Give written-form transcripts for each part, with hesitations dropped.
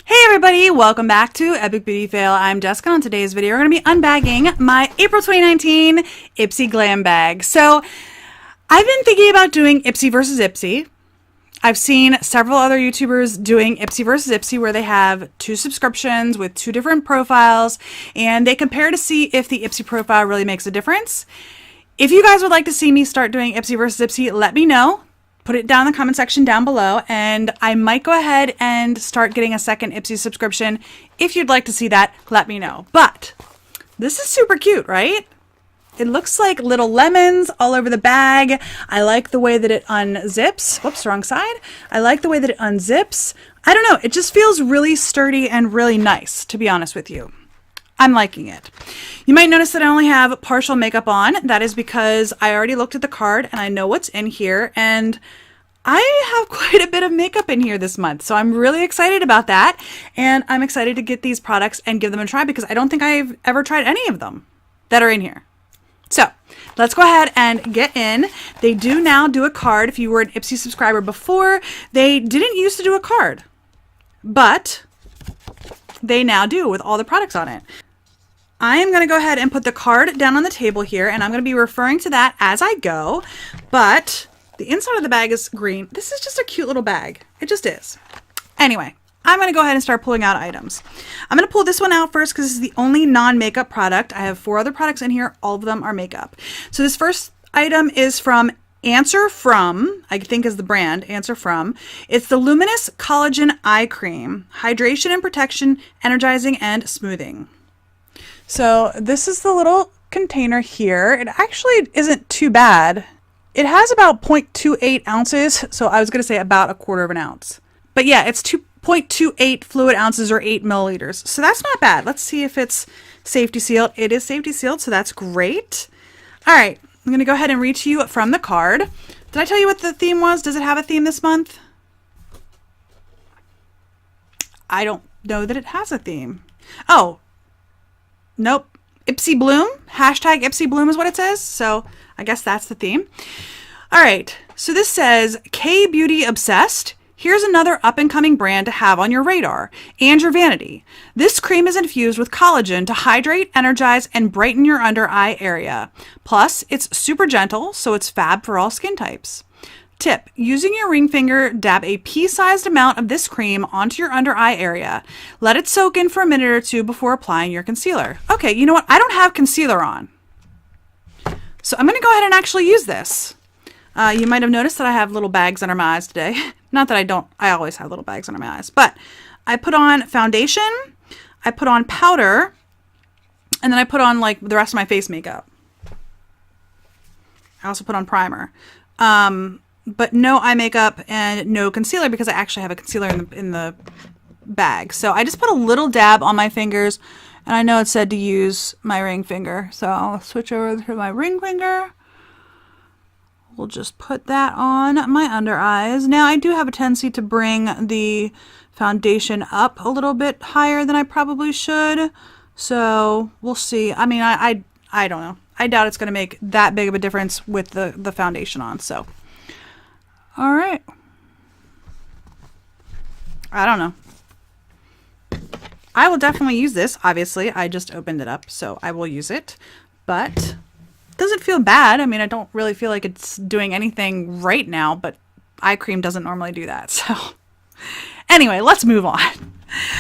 Hey everybody, welcome back to Epic Beauty Fail. I'm Jessica. On today's video, we're going to be unbagging my April 2019 Ipsy Glam bag. So, I've been thinking about doing Ipsy versus Ipsy. I've seen several other YouTubers doing Ipsy versus Ipsy where they have two subscriptions with two different profiles and they compare to see if the Ipsy profile really makes a difference. If you guys would like to see me start doing Ipsy versus Ipsy, let me know. Put it down in the comment section down below, and I might go ahead and start getting a second Ipsy subscription. If you'd like to see that, let me know. But this is super cute, right? It looks like little lemons all over the bag. I like the way that it unzips. Whoops, wrong side. I like the way that it unzips. I don't know, it just feels really sturdy and really nice, to be honest with you. I'm liking it. You might notice that I only have partial makeup on. That is because I already looked at the card and I know what's in here, and I have quite a bit of makeup in here this month. So I'm really excited about that, and I'm excited to get these products and give them a try because I don't think I've ever tried any of them that are in here. So let's go ahead and get in. They do now do a card. If you were an Ipsy subscriber before, they didn't used to do a card, but they now do with all the products on it. I am going to go ahead and put the card down on the table here, and I'm going to be referring to that as I go, but the inside of the bag is green. This is just a cute little bag. It just is. Anyway, I'm going to go ahead and start pulling out items. I'm going to pull this one out first because this is the only non-makeup product. I have 4 other products in here. All of them are makeup. So this first item is from Answer From, I think is the brand, Answer From. It's the Luminous Collagen Eye Cream. Hydration and protection, energizing and smoothing. So this is the little container here. It actually isn't too bad. It has about 0.28 ounces, so I was going to say about 1/4 of an ounce. But yeah, it's 2.28 fluid ounces or 8 milliliters. So that's not bad. Let's see if it's safety sealed. It is safety sealed, so that's great. All right, I'm going to go ahead and read to you from the card. Did I tell you what the theme was? Does it have a theme this month? I don't know that it has a theme. Oh, nope. Ipsy Bloom. Hashtag Ipsy Bloom is what it says. So I guess that's the theme. All right. So this says, K-Beauty Obsessed. Here's another up-and-coming brand to have on your radar and your vanity. This cream is infused with collagen to hydrate, energize, and brighten your under eye area. Plus, it's super gentle, so it's fab for all skin types. Tip, using your ring finger, dab a pea-sized amount of this cream onto your under eye area. Let it soak in for a minute or two before applying your concealer. Okay, you know what? I don't have concealer on. So I'm going to go ahead and actually use this. You might have noticed that I have little bags under my eyes today. Not that I don't, I always have little bags under my eyes. But I put on foundation, I put on powder, and then I put on like the rest of my face makeup. I also put on primer. But no eye makeup and no concealer because I actually have a concealer in the bag. So I just put a little dab on my fingers, and I know it said to use my ring finger. So I'll switch over to my ring finger. We'll just put that on my under eyes. Now I do have a tendency to bring the foundation up a little bit higher than I probably should. So we'll see. I mean, I don't know. I doubt it's going to make that big of a difference with the foundation on. So, all right. I don't know. I will definitely use this. Obviously, I just opened it up, so I will use it. But doesn't feel bad. I mean, I don't really feel like it's doing anything right now, but eye cream doesn't normally do that. So anyway, let's move on.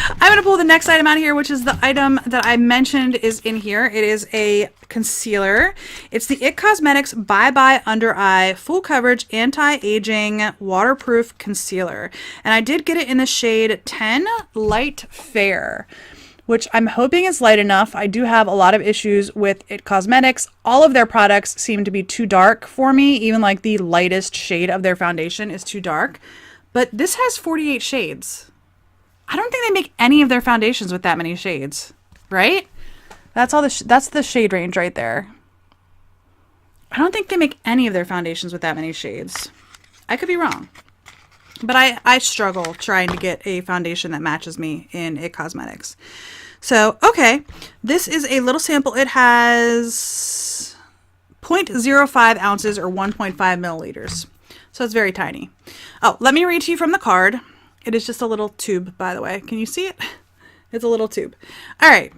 I'm going to pull the next item out of here, which is the item that I mentioned is in here. It is a concealer. It's the IT Cosmetics Bye Bye Under Eye Full Coverage Anti-Aging Waterproof Concealer. And I did get it in the shade 10 Light Fair, which I'm hoping is light enough. I do have a lot of issues with IT Cosmetics. All of their products seem to be too dark for me. Even like the lightest shade of their foundation is too dark. But this has 48 shades. I don't think they make any of their foundations with that many shades, right? That's all that's the shade range right there. I don't think they make any of their foundations with that many shades. I could be wrong. But I struggle trying to get a foundation that matches me in IT Cosmetics. So, okay. This is a little sample. It has 0.05 ounces or 1.5 milliliters. So it's very tiny. Oh, let me read to you from the card. It is just a little tube, by the way. Can you see it? It's a little tube. All right.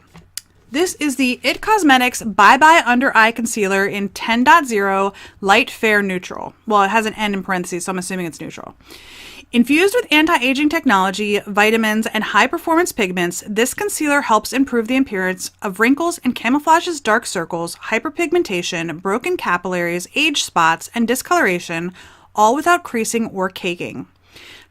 This is the IT Cosmetics Bye Bye Under Eye Concealer in 10.0 Light Fair Neutral. Well, it has an N in parentheses, so I'm assuming it's neutral. Infused with anti-aging technology, vitamins, and high-performance pigments, this concealer helps improve the appearance of wrinkles and camouflages dark circles, hyperpigmentation, broken capillaries, age spots, and discoloration, all without creasing or caking.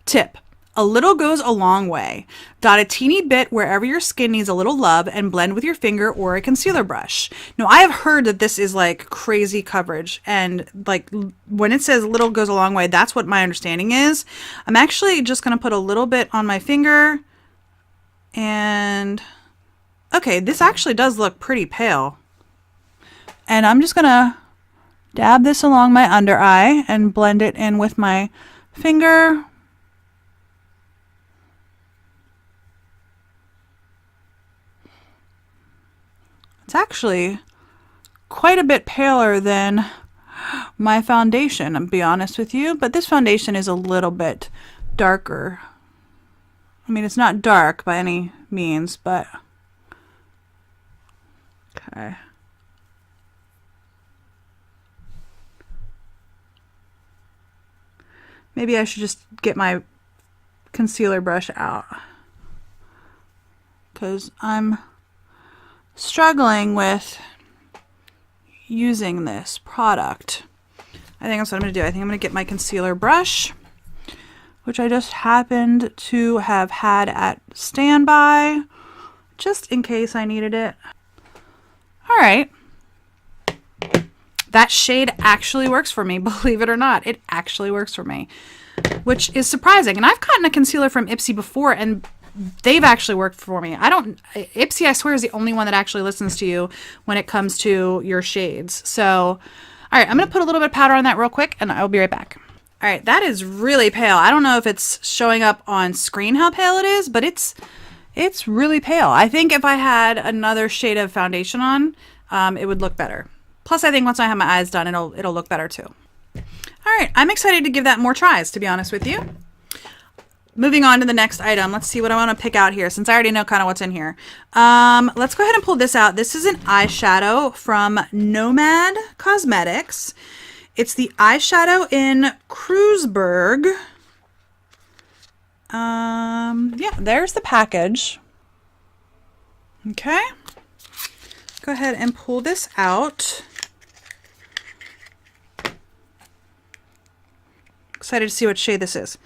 Tip: a little goes a long way. Dot a teeny bit wherever your skin needs a little love and blend with your finger or a concealer brush. Now, I have heard that this is like crazy coverage, and like when it says little goes a long way, that's what my understanding is. I'm actually just going to put a little bit on my finger, and okay, this actually does look pretty pale. And I'm just going to dab this along my under eye and blend it in with my finger. It's actually quite a bit paler than my foundation, I'll be honest with you, but this foundation is a little bit darker. I mean, it's not dark by any means, but okay. Maybe I should just get my concealer brush out, because I'm struggling with using this product. I think that's what I'm going to do. I think I'm going to get my concealer brush, which I just happened to have had at standby, just in case I needed it. All right. That shade actually works for me, believe it or not. It actually works for me, which is surprising. And I've gotten a concealer from Ipsy before, and they've actually worked for me. Ipsy, I swear, is the only one that actually listens to you when it comes to your shades. So, all right, I'm going to put a little bit of powder on that real quick, and I'll be right back. All right, that is really pale. I don't know if it's showing up on screen how pale it is, but it's really pale. I think if I had another shade of foundation on, it would look better. Plus, I think once I have my eyes done, it'll look better too. All right, I'm excited to give that more tries, to be honest with you. Moving on to the next item. Let's see what I want to pick out here, since I already know kind of what's in here. Let's go ahead and pull this out. This is an eyeshadow from Nomad Cosmetics. It's the eyeshadow in Kreuzberg. Yeah, there's the package. Okay. Go ahead and pull this out. Excited to see what shade this is.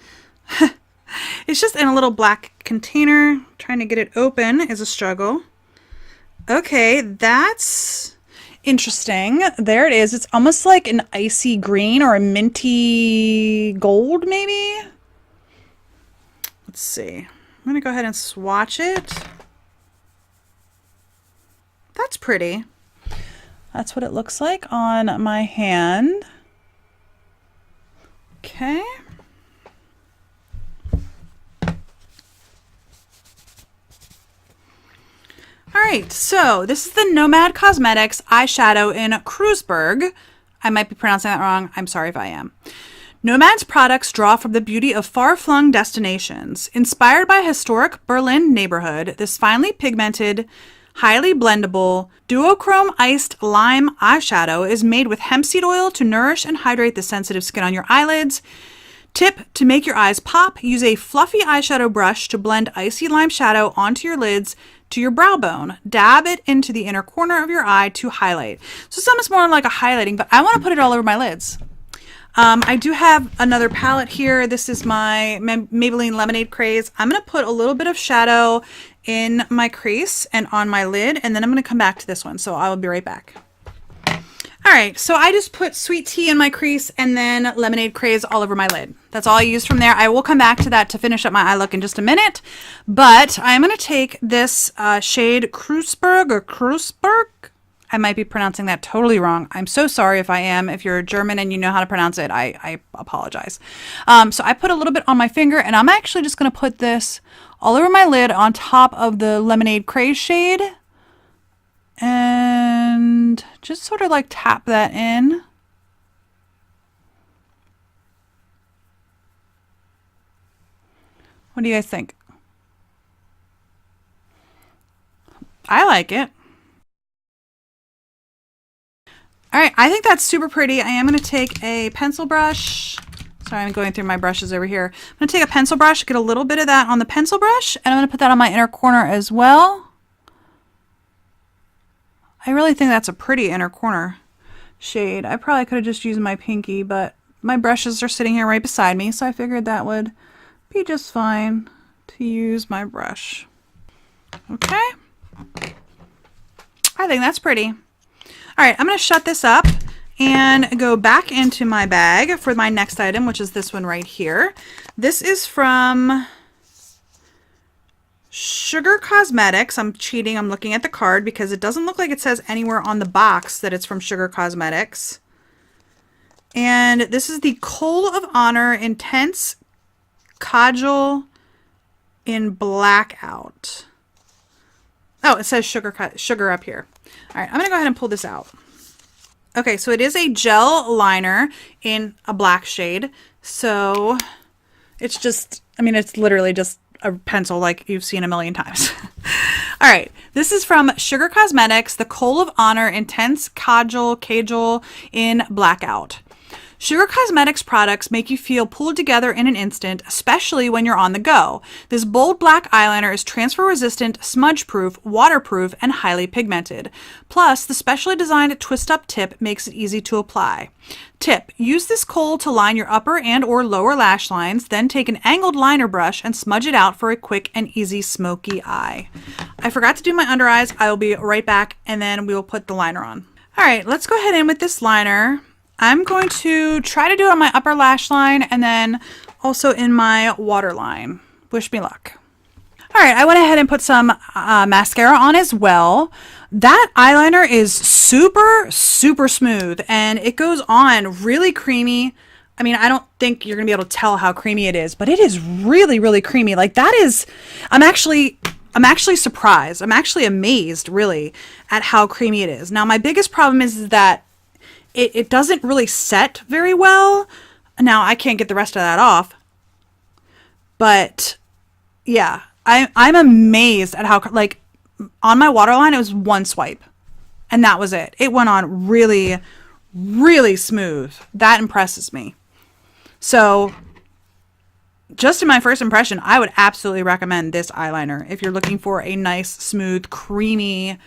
It's just in a little black container. Trying to get it open is a struggle. Okay, that's interesting. There it is. It's almost like an icy green or a minty gold, maybe? Let's see. I'm going to go ahead and swatch it. That's pretty. That's what it looks like on my hand. Okay. All right, so this is the Nomad Cosmetics eyeshadow in Kreuzberg. I might be pronouncing that wrong. I'm sorry if I am. Nomad's products draw from the beauty of far-flung destinations. Inspired by a historic Berlin neighborhood, this finely pigmented, highly blendable, duochrome iced lime eyeshadow is made with hemp seed oil to nourish and hydrate the sensitive skin on your eyelids. Tip: to make your eyes pop, use a fluffy eyeshadow brush to blend icy lime shadow onto your lids to your brow bone. Dab it into the inner corner of your eye to highlight. So some is more like a highlighting, but I want to put it all over my lids. I do have another palette here. This is my Maybelline Lemonade Craze. I'm going to put a little bit of shadow in my crease and on my lid, and then I'm going to come back to this one. So I will be right back. All right, so I just put Sweet Tea in my crease and then Lemonade Craze all over my lid. That's all I used from there. I will come back to that to finish up my eye look in just a minute, but I'm going to take this shade Kreuzberg or Kreuzberg. I might be pronouncing that totally wrong. I'm so sorry if I am. If you're German and you know how to pronounce it, I apologize. So I put a little bit on my finger, and I'm actually just going to put this all over my lid on top of the Lemonade Craze shade. And just sort of like tap that in. What do you guys think? I like it. All right, I think that's super pretty. I am going to take a pencil brush. Sorry, I'm going through my brushes over here. I'm going to take a pencil brush, get a little bit of that on the pencil brush, and I'm going to put that on my inner corner as well. I really think that's a pretty inner corner shade. I probably could have just used my pinky, but my brushes are sitting here right beside me, so I figured that would be just fine to use my brush. Okay. I think that's pretty. All right, I'm going to shut this up and go back into my bag for my next item, which is this one right here. This is from Sugar Cosmetics. I'm cheating. I'm looking at the card because it doesn't look like it says anywhere on the box that it's from Sugar Cosmetics. And this is the Coal of Honor Intense Kajal in Blackout. Oh, it says sugar up here. All right, I'm going to go ahead and pull this out. Okay, so it is a gel liner in a black shade. So it's just, I mean, it's literally just a pencil like you've seen a million times. All right, this is from Sugar Cosmetics, the Coal of Honor Intense Kajal in Blackout. Sugar Cosmetics products make you feel pulled together in an instant, especially when you're on the go. This bold black eyeliner is transfer resistant, smudge proof, waterproof, and highly pigmented. Plus, the specially designed twist up tip makes it easy to apply. Tip: use this kohl to line your upper and or lower lash lines, then take an angled liner brush and smudge it out for a quick and easy smoky eye. I forgot to do my under eyes. I will be right back and then we will put the liner on. All right, let's go ahead in with this liner. I'm going to try to do it on my upper lash line and then also in my waterline. Wish me luck. All right, I went ahead and put some mascara on as well. That eyeliner is super, super smooth and it goes on really creamy. I mean, I don't think you're gonna be able to tell how creamy it is, but it is really, really creamy. Like that is, I'm actually surprised. I'm actually amazed really at how creamy it is. Now, my biggest problem is that it doesn't really set very well. Now, I can't get the rest of that off, but yeah, I'm amazed at how, like, on my waterline, it was one swipe and that was it. It went on really, really smooth. That impresses me. So just in my first impression, I would absolutely recommend this eyeliner if you're looking for a nice, smooth, creamy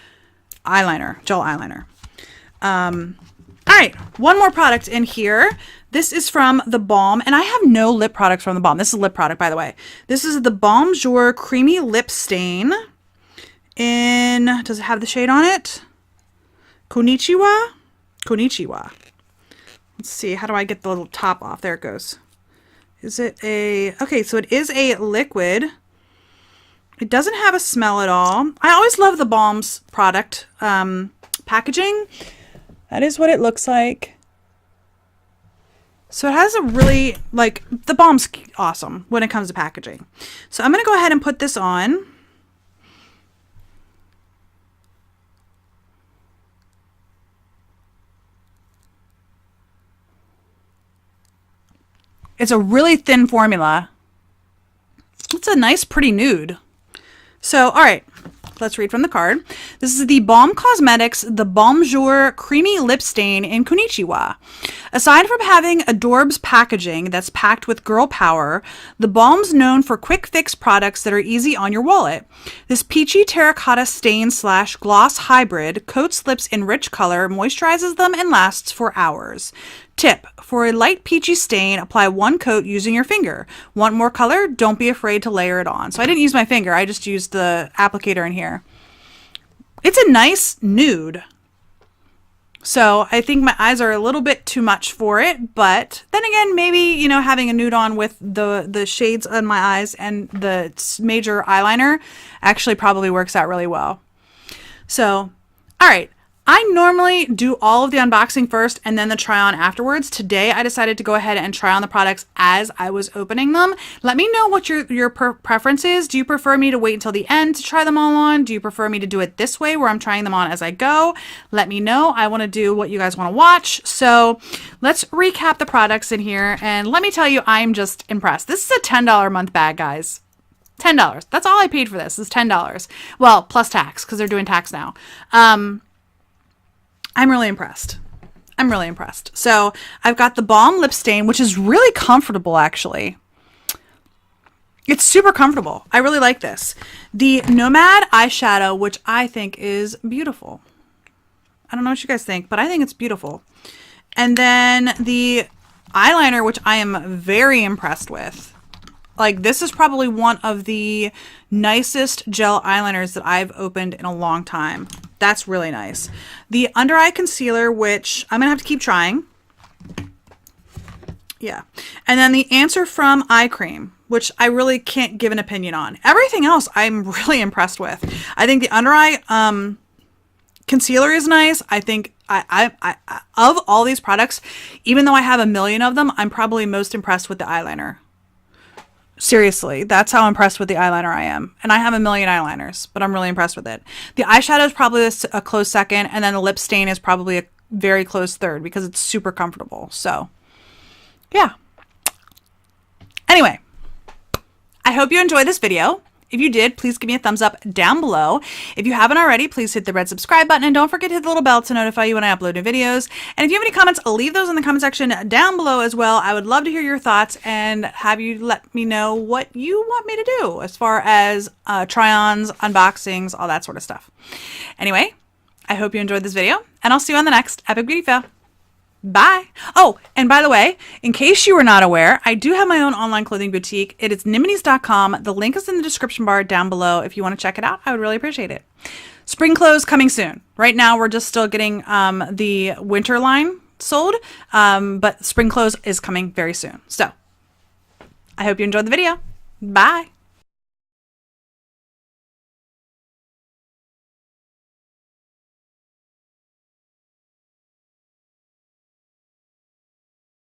eyeliner, gel eyeliner. All right, one more product in here. This is from the Balm, and I have no lip products from the Balm. This is a lip product, by the way. This is the Balm Jour Creamy Lip Stain in, does it have the shade on it? Konnichiwa? Konnichiwa. Let's see, how do I get the little top off? There it goes. Is it a, okay, so it is a liquid. It doesn't have a smell at all. I always love the Balm's product packaging. That is what it looks like. So it has a really, like, the Balm's awesome when it comes to packaging. So I'm going to go ahead and put this on. It's a really thin formula. It's a nice, pretty nude. So, all right. Let's read from the card. This is the Balm Cosmetics, the Balm Jour Creamy Lip Stain in Konnichiwa. Aside from having adorbs packaging that's packed with girl power, the Balm's known for quick fix products that are easy on your wallet. This peachy terracotta stain / gloss hybrid coats lips in rich color, moisturizes them, and lasts for hours. Tip: for a light peachy stain, apply one coat using your finger. Want more color? Don't be afraid to layer it on. So I didn't use my finger. I just used the applicator in here. It's a nice nude. So I think my eyes are a little bit too much for it. But then again, maybe, you know, having a nude on with the shades on my eyes and the major eyeliner actually probably works out really well. So, all right. I normally do all of the unboxing first and then the try on afterwards. Today, I decided to go ahead and try on the products as I was opening them. Let me know what your preference is. Do you prefer me to wait until the end to try them all on? Do you prefer me to do it this way where I'm trying them on as I go? Let me know. I want to do what you guys want to watch. So let's recap the products in here. And let me tell you, I'm just impressed. This is a $10 a month bag, guys. $10. That's all I paid for this is $10. Well, plus tax because they're doing tax now. I'm really impressed. I'm really impressed. So I've got the Balm Lip Stain, which is really comfortable, actually. It's super comfortable. I really like this. The Nomad eyeshadow, which I think is beautiful. I don't know what you guys think, but I think it's beautiful. And then the eyeliner, which I am very impressed with. Like, this is probably one of the nicest gel eyeliners that I've opened in a long time. That's really nice. The under eye concealer, which I'm gonna have to keep trying. Yeah. And then the Answer From Eye Cream, which I really can't give an opinion on. Everything else I'm really impressed with. I think the under eye concealer is nice. I think I of all these products, even though I have a million of them, I'm probably most impressed with the eyeliner. Seriously, that's how impressed with the eyeliner I am. And I have a million eyeliners, but I'm really impressed with it. The eyeshadow is probably a close second, and then the lip stain is probably a very close third because it's super comfortable. So, yeah. Anyway, I hope you enjoyed this video. If you did, please give me a thumbs up down below. If you haven't already, please hit the red subscribe button and don't forget to hit the little bell to notify you when I upload new videos. And if you have any comments, leave those in the comment section down below as well. I would love to hear your thoughts and have you let me know what you want me to do as far as try-ons, unboxings, all that sort of stuff. Anyway, I hope you enjoyed this video and I'll see you on the next Epic Beauty Fail. Bye. Oh, and by the way, in case you were not aware, I do have my own online clothing boutique. It is Niminis.com. The link is in the description bar down below. If you want to check it out, I would really appreciate it. Spring clothes coming soon. Right now, we're just still getting the winter line sold, but spring clothes is coming very soon. So I hope you enjoyed the video. Bye.